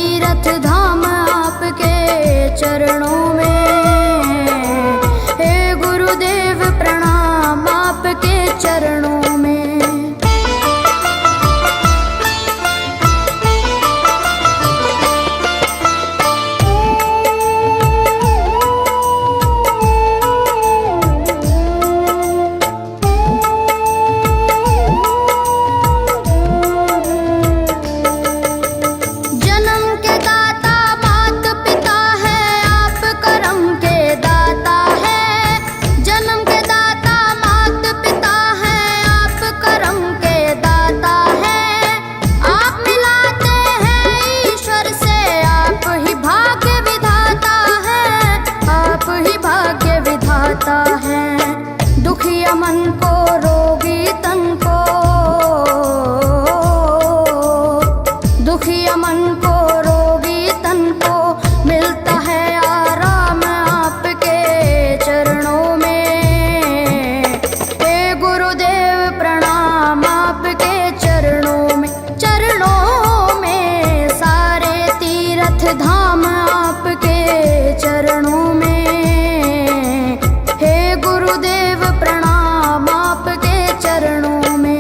तीर्थ धाम आपके चरणों में। हे गुरुदेव प्रणाम आपके चरणों में। दुखिया मन को रोगी तन को, दुखिया मन को रोगी तन को मिलता है आराम आपके चरणों में। हे गुरुदेव प्रणाम आपके चरणों में। चरणों में सारे तीर्थ धाम आपके चरणों में। गुरुदेव प्रणाम आपके चरणों में।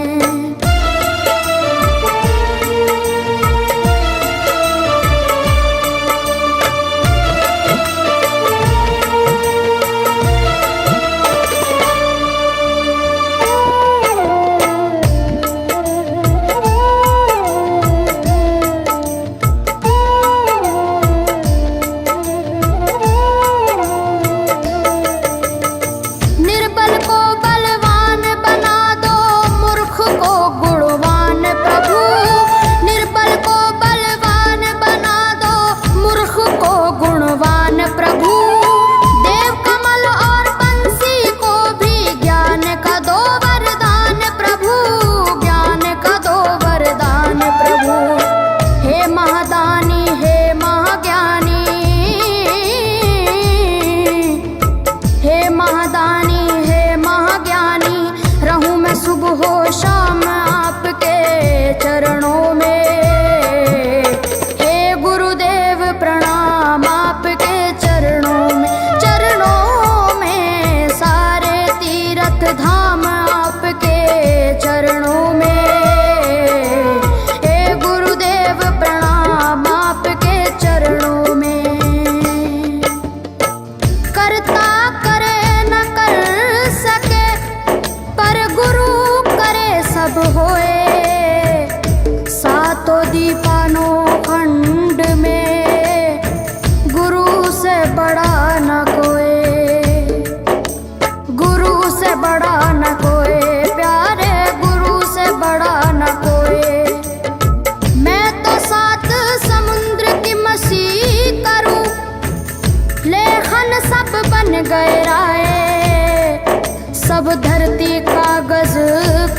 शाम आपके चरणों में। हे गुरुदेव प्रणाम आपके चरणों में। चरणों में सारे तीर्थ धाम आपके चरणों में। हे गुरुदेव प्रणाम आपके चरणों में। करता करे न कर सके पर गुरु सब होए। सातों दीपानों खंड में गुरु से बड़ा न कोई, गुरु से बड़ा न कोई प्यारे, गुरु से बड़ा न कोई। मैं तो सात समुद्र की मसी करूं, लेखन सब बन गए राय। सब धरती कागज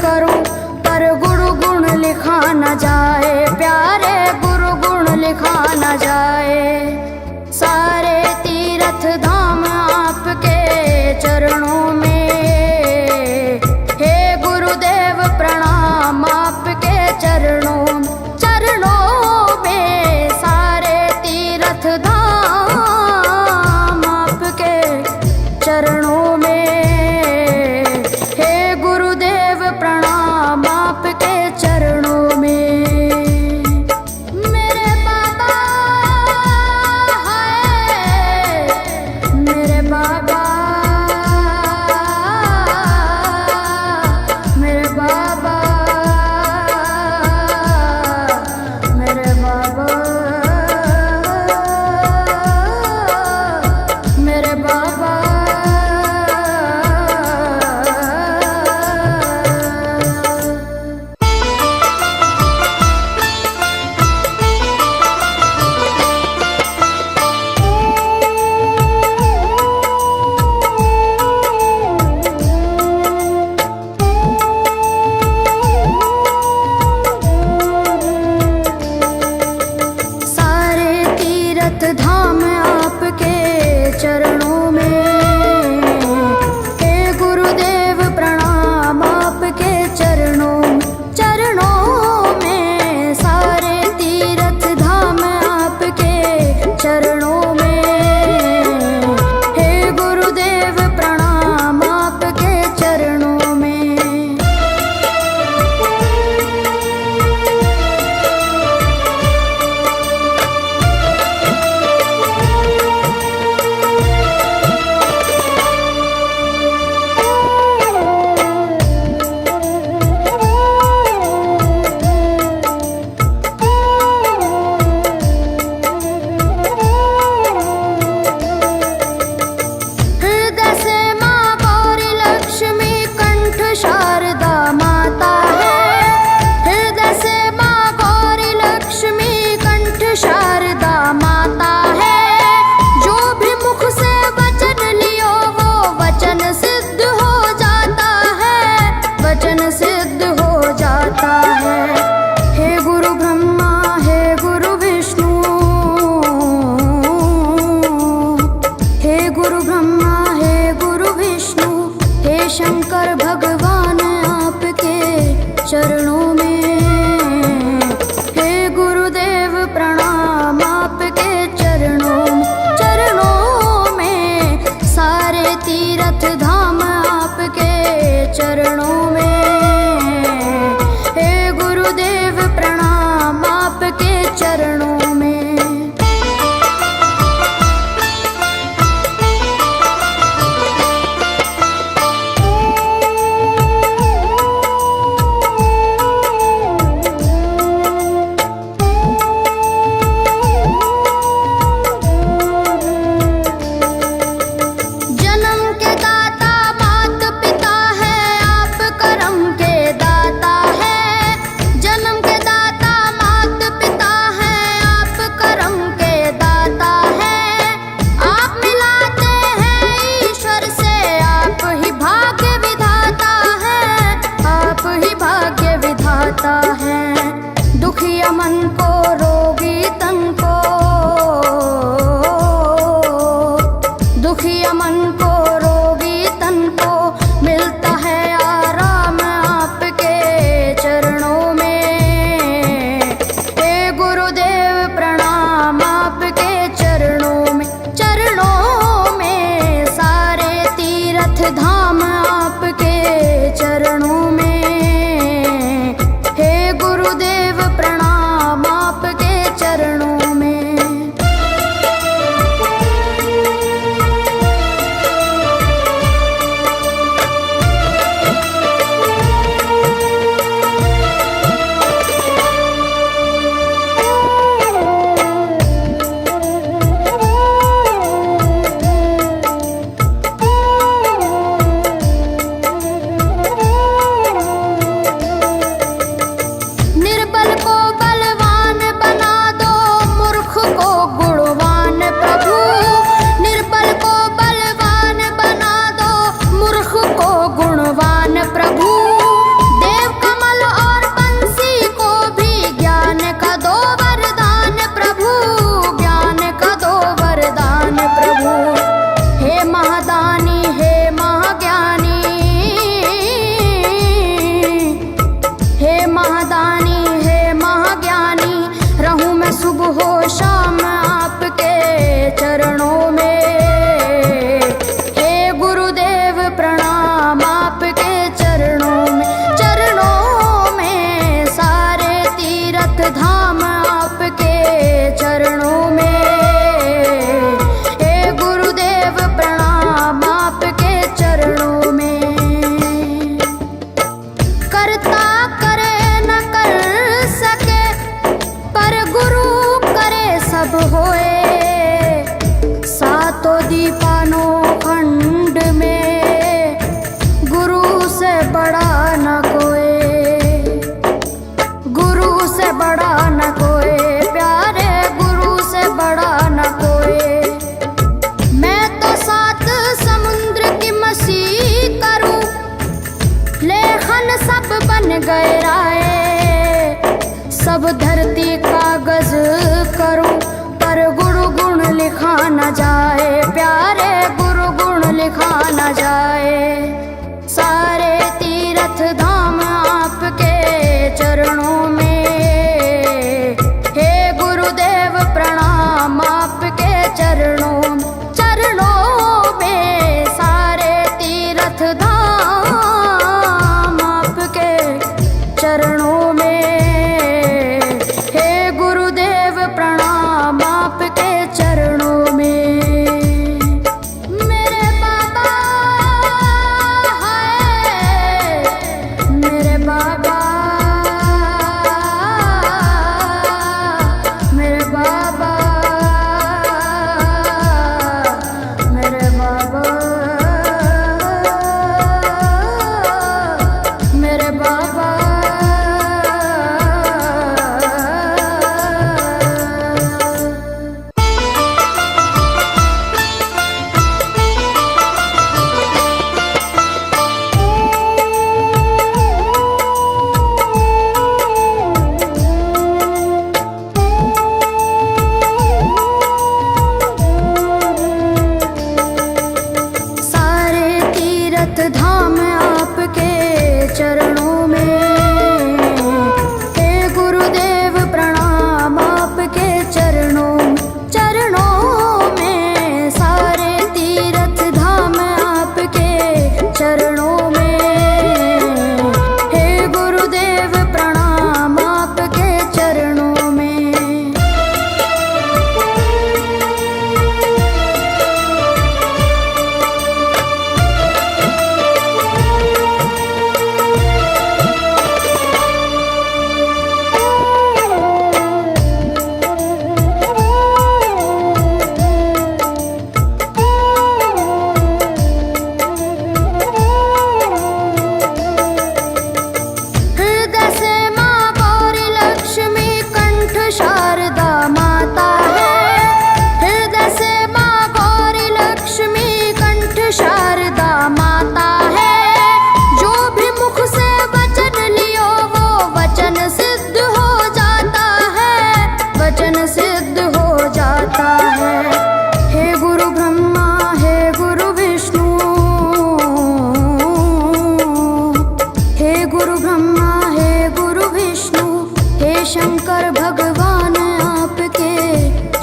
करूं पर गुरु गुण लिखा न जाए प्यारे, गुरु गुण लिखा न जाए। सारे तीर्थ धाम आपके चरणों में। हे गुरुदेव प्रणाम आपके चरणों में। चरणों में सारे तीर्थ धाम आपके चरणों में। प्रणाम आपके चरणों में। मेरे बाबा चरणों में। जन्म के दाता मात पिता है, आप करम के दाता है। जन्म के दाता मात पिता है, आप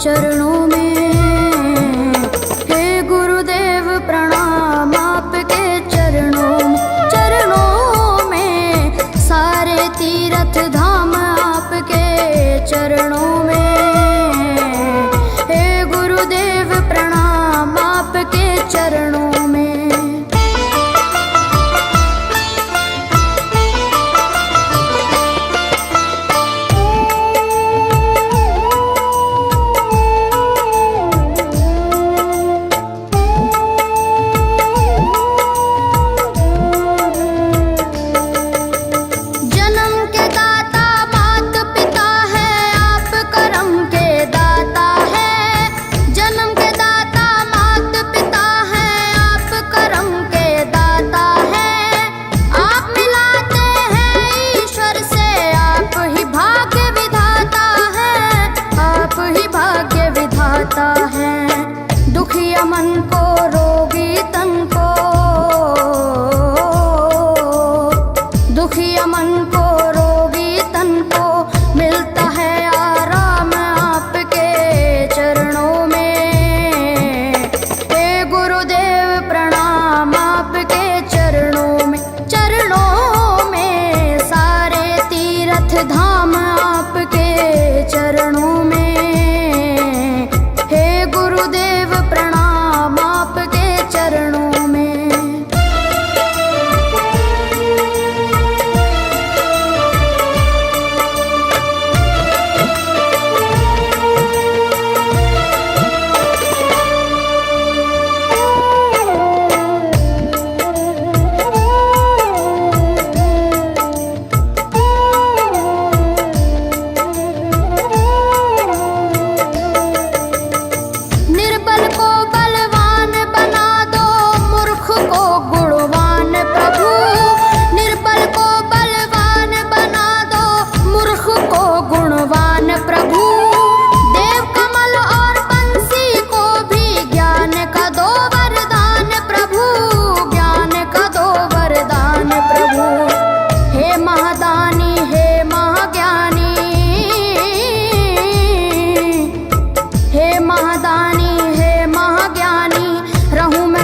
चरणों में। हे गुरुदेव प्रणाम आपके चरणों में, सारे तीर्थ धाम आपके चरणों में। हे गुरुदेव प्रणाम आपके चरणों में। दुखिया मन को, रोगी तन को, दुखिया मन को, रोगी तन को मिलता है आराम आपके चरणों में। हे गुरुदेव प्रणाम आपके चरणों में, सारे तीर्थ धाम आपके चरणों में। गुरुदेव प्रणाम आपके चरणों में।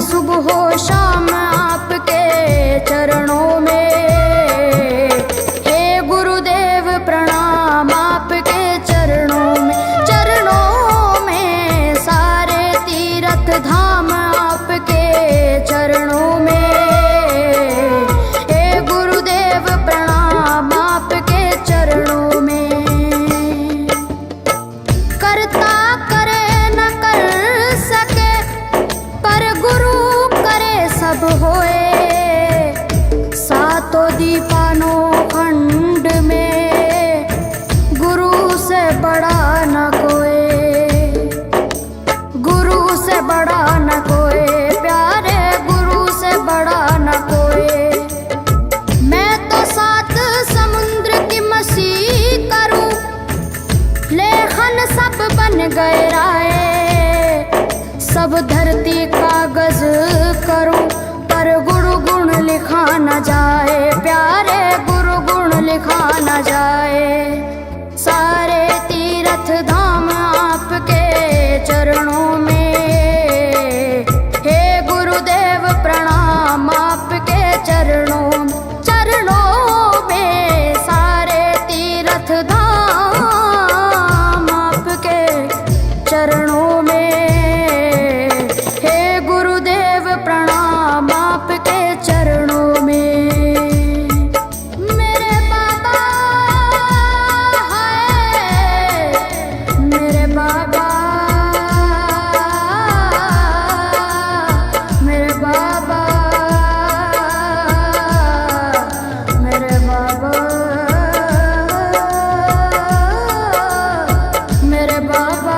सुबह हो शाम आपके चरणों में। हे गुरुदेव प्रणाम आपके चरणों में, सारे तीर्थ धाम आपके चरणों में। हे गुरुदेव प्रणाम आपके चरणों में। करता करे न कर सके, पर गुरु करे सब होए। सातों दीपानों खंड में गुरु से बड़ा न कोई, गुरु से बड़ा न कोई, प्यारे गुरु से बड़ा न कोई। मैं तो 7 समुद्र की मछली करूं, लेखन सब बन गए राय। सब धरती कागज करूं, पर गुरु गुण लिखा न जाए, प्यारे गुरु गुण लिखा न जाए। सारे तीर्थ धाम आपके चरणों में। हे गुरुदेव प्रणाम आपके चरणों में, सारे तीर्थ धाम आपके चरणों में। हे गुरुदेव प्रणाम आपके चरणों में। मेरे बाबा है, मेरे बाबा, मेरे बाबा, मेरे बाबा, मेरे बाबा।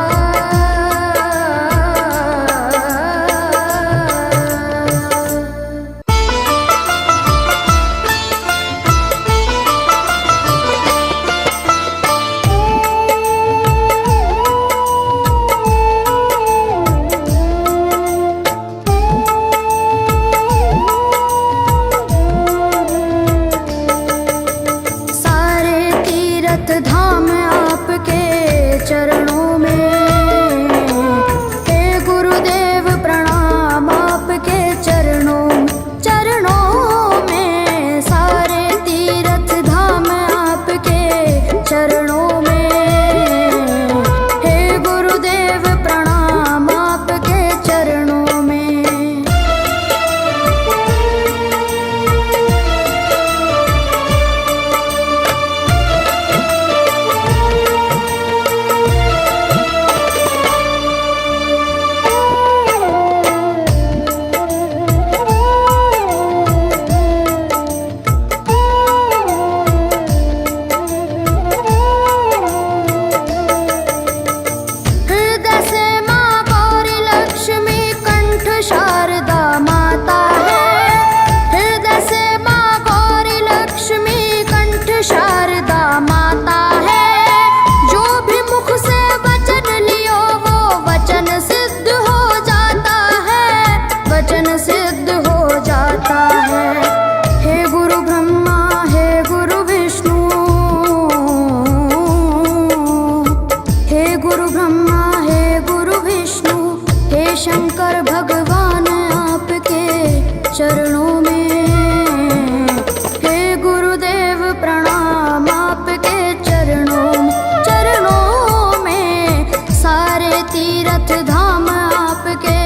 तीर्थ धाम आपके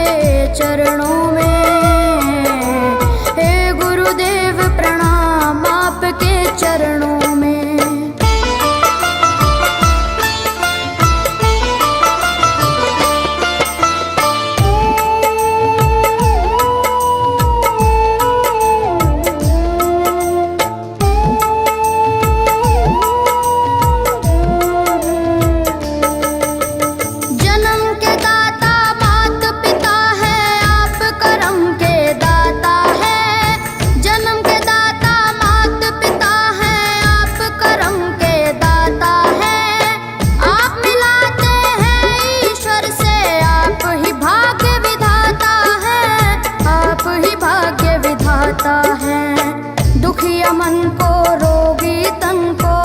चरणों में। हे गुरुदेव प्रणाम आपके चरणों में। दुखिया मन को रोगी तन को,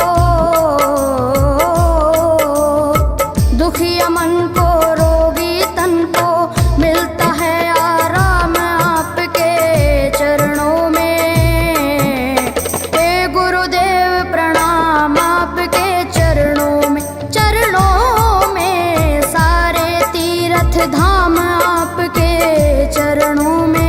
दुखिया मन को रोगी तन को मिलता है आराम आपके चरणों में। हे गुरुदेव प्रणाम आपके चरणों में। चरणों में सारे तीर्थ धाम आपके चरणों में।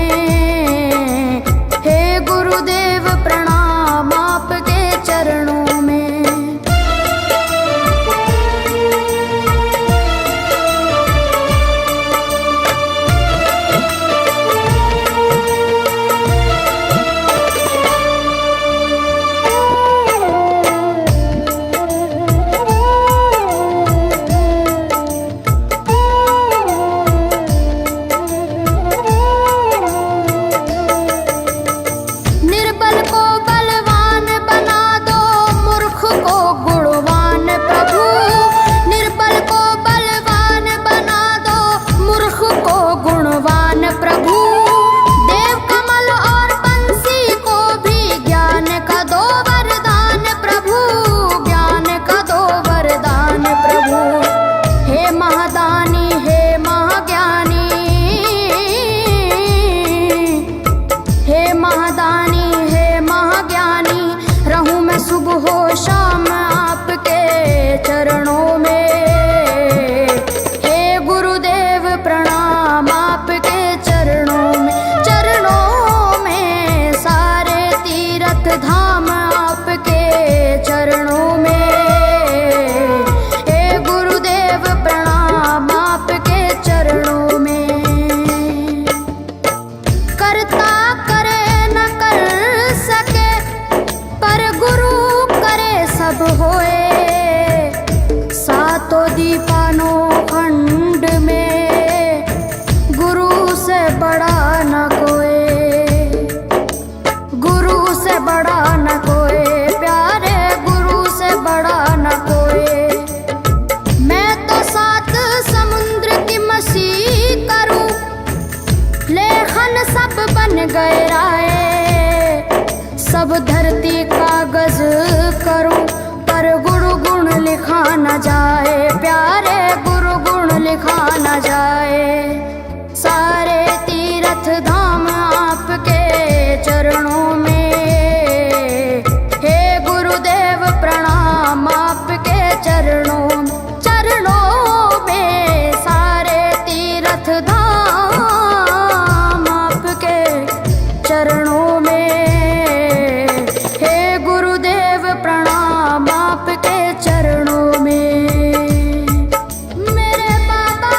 सब धरती कागज करूं पर गुरु गुण लिखा न जाए, प्यारे गुरु गुण लिखा न जाए। सारे तीर्थ धाम आपके चरणों में। हे गुरुदेव प्रणाम आपके चरणों में। चरणों में सारे तीर्थ धाम आपके चरणों में। चरणों में मेरे बाबा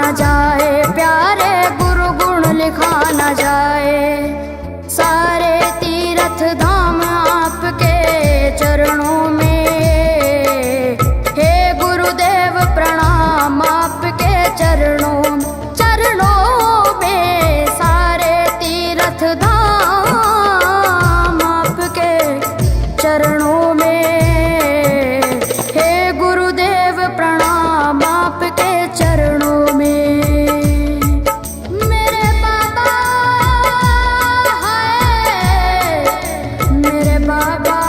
न जाए, प्यारे गुरु गुण लिखा न जाए। सारे तीर्थ धाम आपके चरणों में, हे गुरुदेव प्रणाम आपके चरणों में। सारे तीर्थ धाम आपके चरणों में, हे गुरुदेव प्रणाम आपके चरणों में। मेरे बाबा है, मेरे बाबा,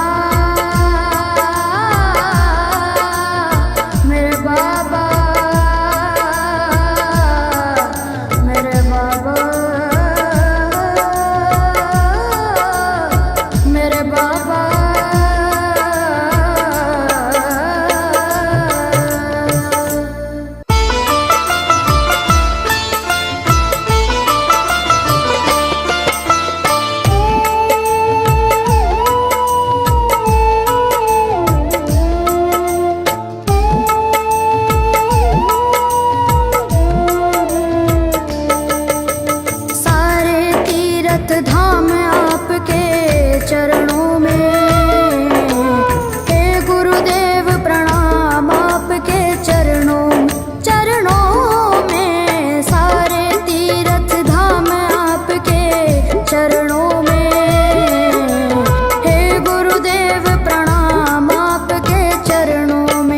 मेरे बाबा, मेरे बाबा, मेरे बाबा। सारे तीर्थ धाम आपके चरणों में, हे गुरुदेव प्रणाम आपके चरणों में। सारे तीर्थ धाम आपके चरणों में, हे गुरुदेव प्रणाम आपके चरणों में।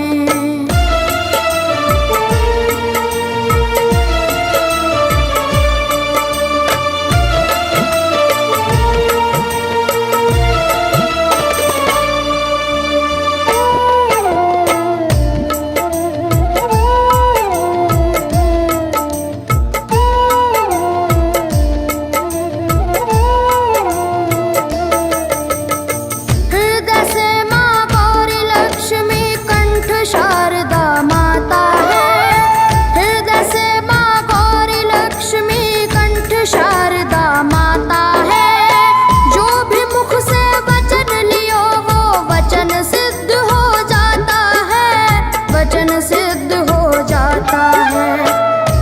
हृदय से माँ गौरी लक्ष्मी कंठ शारदा माता है। हृदय से माँ गौरी लक्ष्मी कंठ शारदा माता है। जो भी मुख से वचन लियो वो वचन सिद्ध हो जाता है, वचन सिद्ध हो जाता है।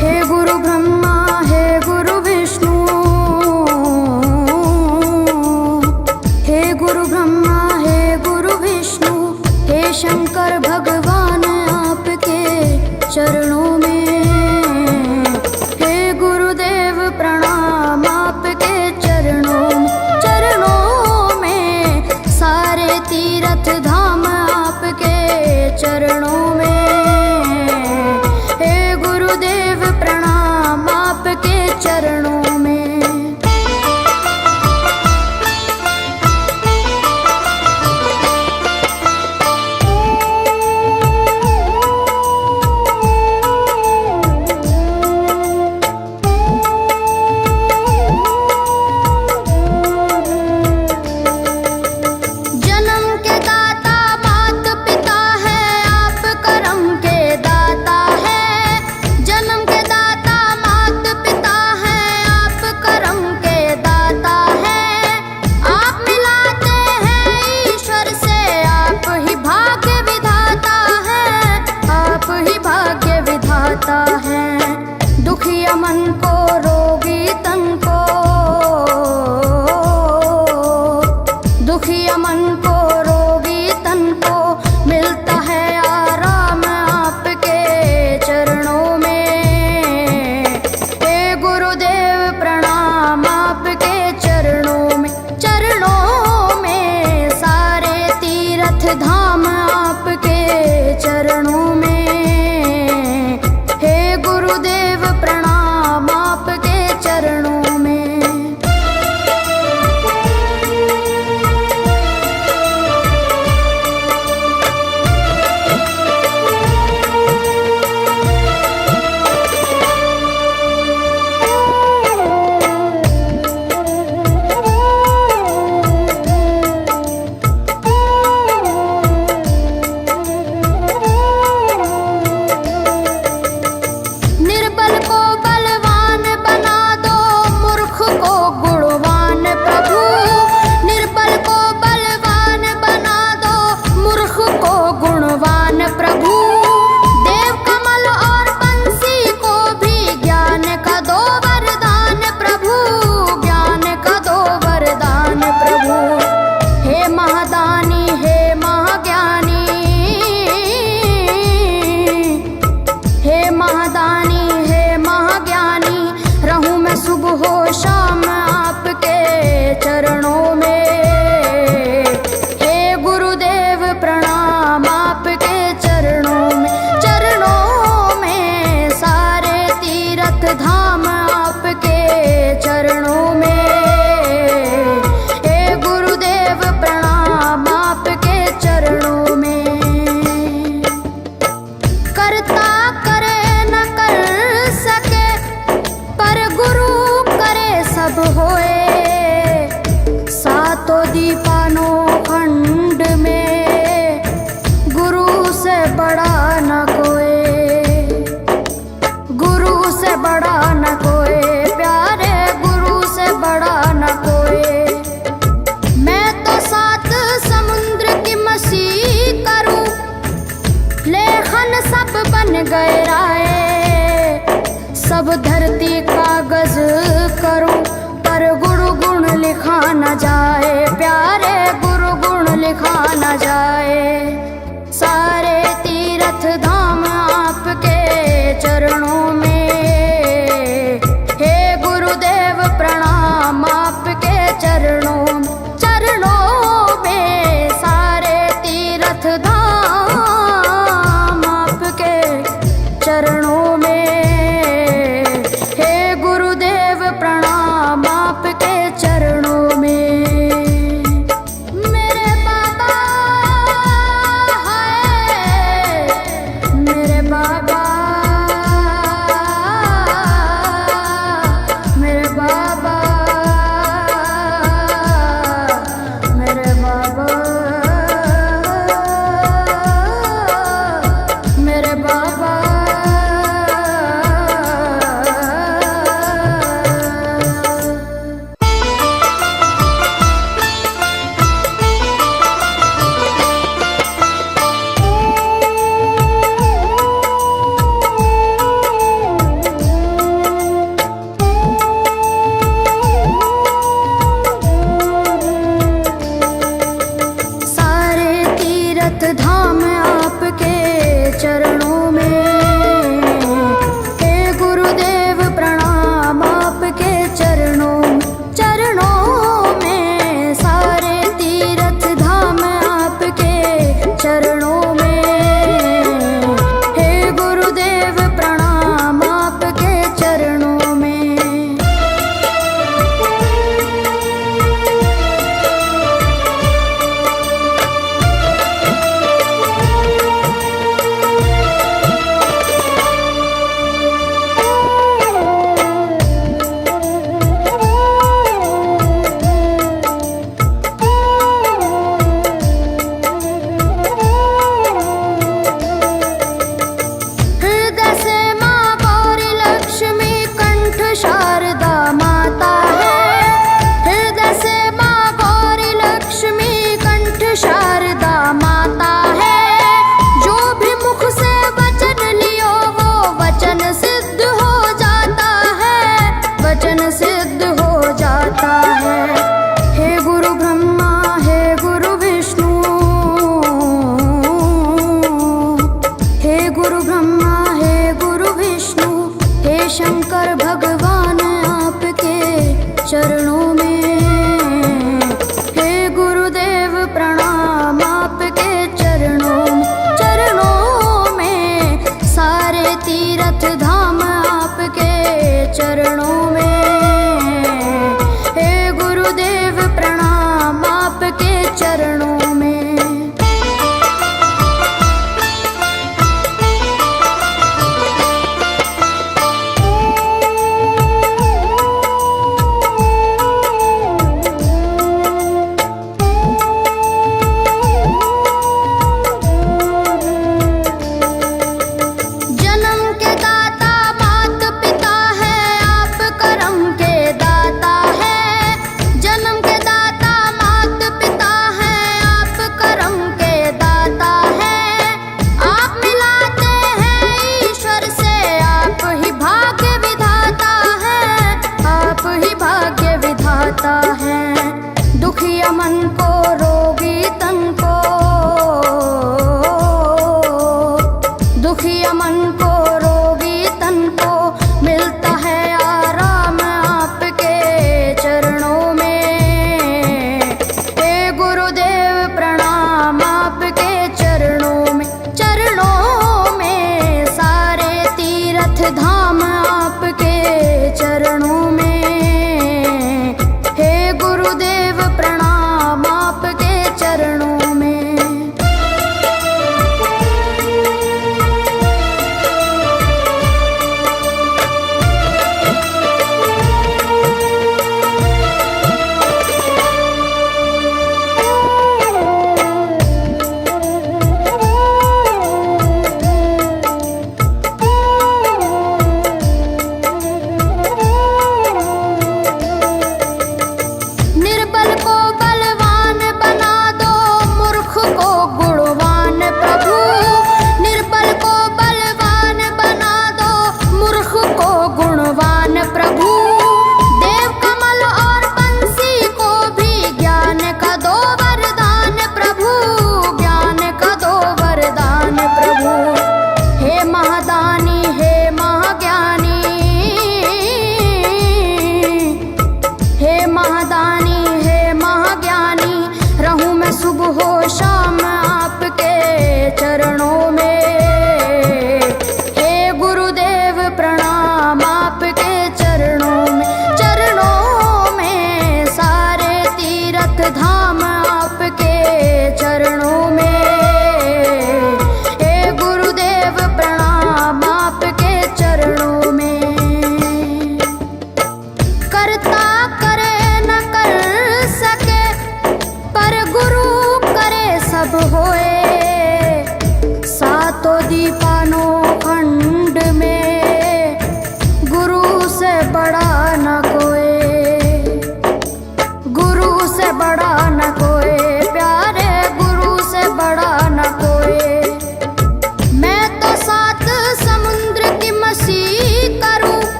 हे गुरु ब्रह्मा, हे गुरु विष्णु, हे गुरु ब्रह्मा, हे गुरु विष्णु, हे शंकर भगवान आपके चरणों में, हे गुरुदेव प्रणाम आपके चरणों में। सारे तीर्थ धाम आपके चरणों में, हे गुरुदेव प्रणाम आपके चरणों में। महादानी हे महाज्ञानी, रहूं मैं सुबह हो शाम आपके चरणों में। हे गुरुदेव प्रणाम आपके चरणों में, चरणों में सारे तीर्थ धाम आपके चरणों में। हे गुरुदेव प्रणाम आपके चरणों में। करता करे न कर सके पर गुरु करे सब होए। सातों दीपानों खंड में गुरु से बड़ा न कोई, गुरु से बड़ा न कोई, प्यारे गुरु से बड़ा न कोई। मैं तो सात समुद्र की मसी करूं, लेखन सब बन गए राय। सब धरती कागज करूं पर गुरु गुण लिखा न जाए, प्यारे गुरु गुण लिखा न जाए। सारे तीर्थ धाम आपके चरणों में। हे गुरुदेव प्रणाम आपके चरणों में, चरणों में सारे तीर्थ धाम आपके चरणों में। हे गुरुदेव प्रणाम आपके चरणों में। मेरे बाबा हाय, मेरे बाबा, मेरे बाबा, मेरे बाबा, मेरे बाबा। सारे तीर्थ धाम आपके चरणों में। हे गुरुदेव प्रणाम आपके चरणों में, चरणों में सारे तीर्थ धाम आपके चरणों में। हे गुरुदेव प्रणाम आपके चरणों में। हृदय से माँ गौरी लक्ष्मी कंठ शारदा माता है। हृदय से माँ गौरी लक्ष्मी कंठ शारदा माता है। जो भी मुख से वचन लियो वो वचन सिद्ध हो जाता है, वचन सिद्ध हो जाता है। हे गुरु ब्रह्मा हे गुरु विष्णु, हे गुरु ब्रह्मा हे गुरु विष्णु, हे शंकर भगवान आपके चरणों में। हे गुरुदेव प्रणाम आपके चरणों में, चरणों में सारे तीर्थ धाम आपके चरणों में। हे गुरुदेव प्रणाम आपके चरणों में। जन्म के दाता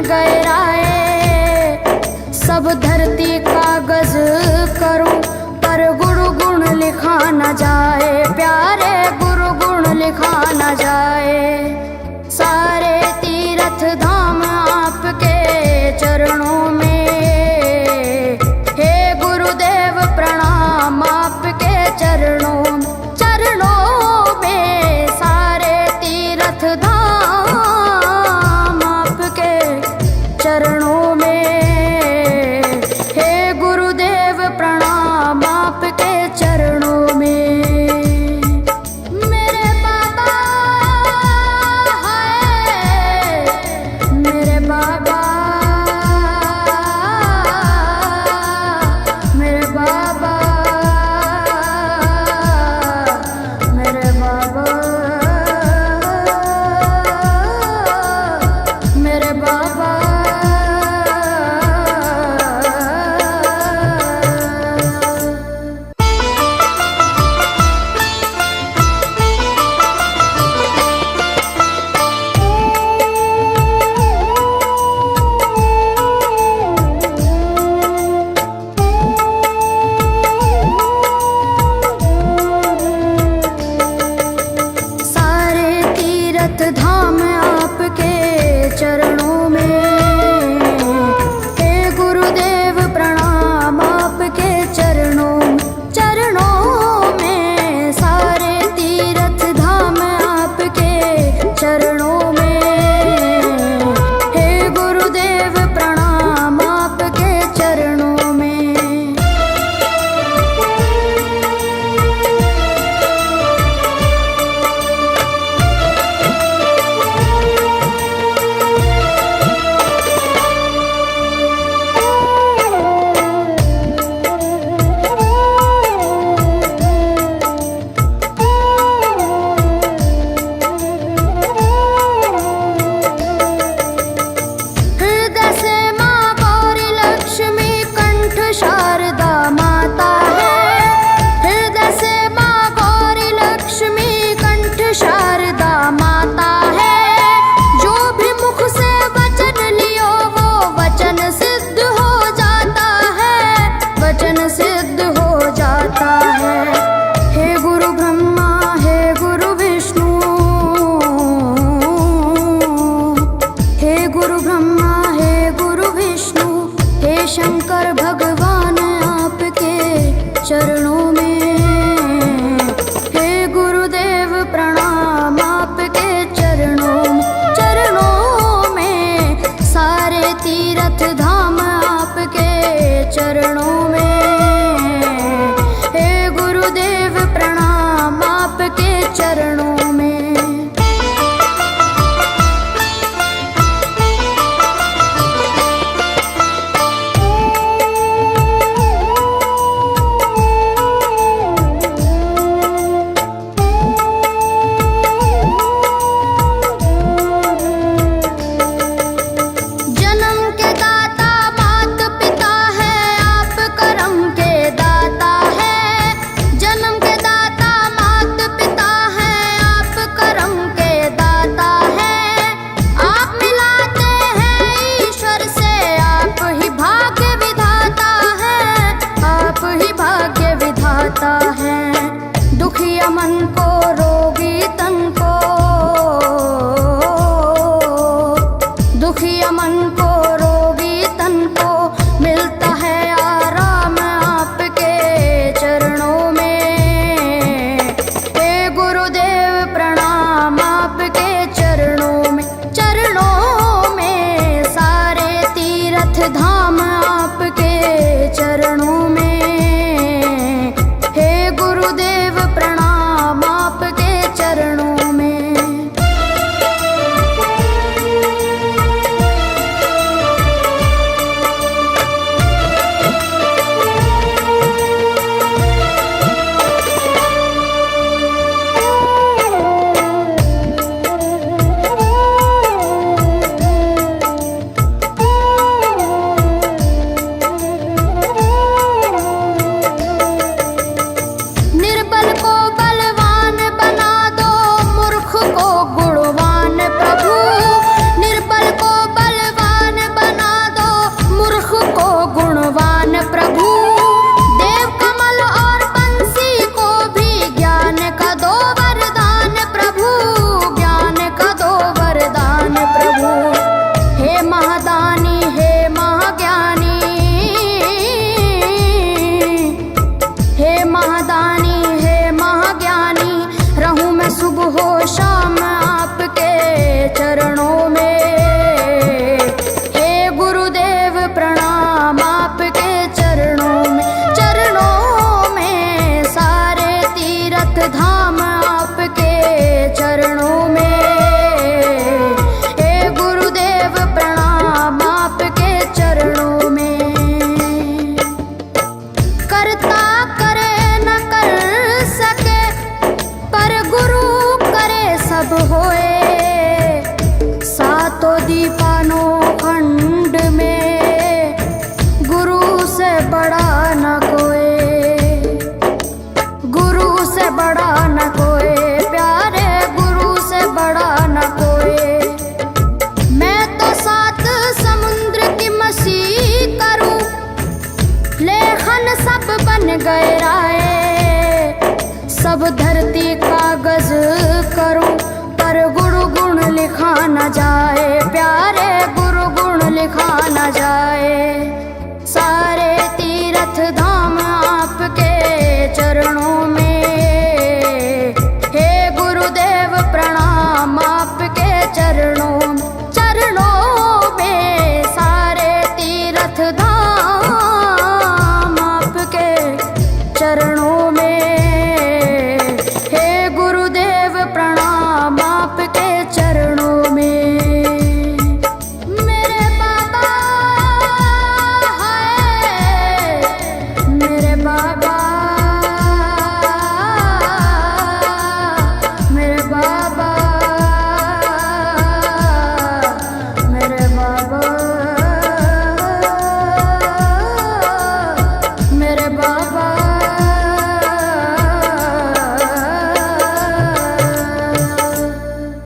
गए राय। सब धरती कागज करूं पर गुरु गुण लिखा न जाए, प्यारे गुरु गुण लिखा न जाए। सारे तीर्थ धाम आपके चरणों में, हे गुरुदेव प्रणाम आपके चरणों में। सारे तीर्थ धाम आपके चरणों में, हे गुरुदेव प्रणाम आपके चरणों में। मेरे बाबा है, मेरे बाबा, मेरे बाबा, मेरे बाबा, मेरे बाबा। सारे तीर्थ धाम आपके चरणों में, हे गुरुदेव प्रणाम आपके चरणों में। सारे तीर्थ धाम आपके चरणों में, हे गुरुदेव प्रणाम आपके चरणों में। पर गुरु गुण लिखा न जाए प्यारे, गुरु गुण लिखा न जाए।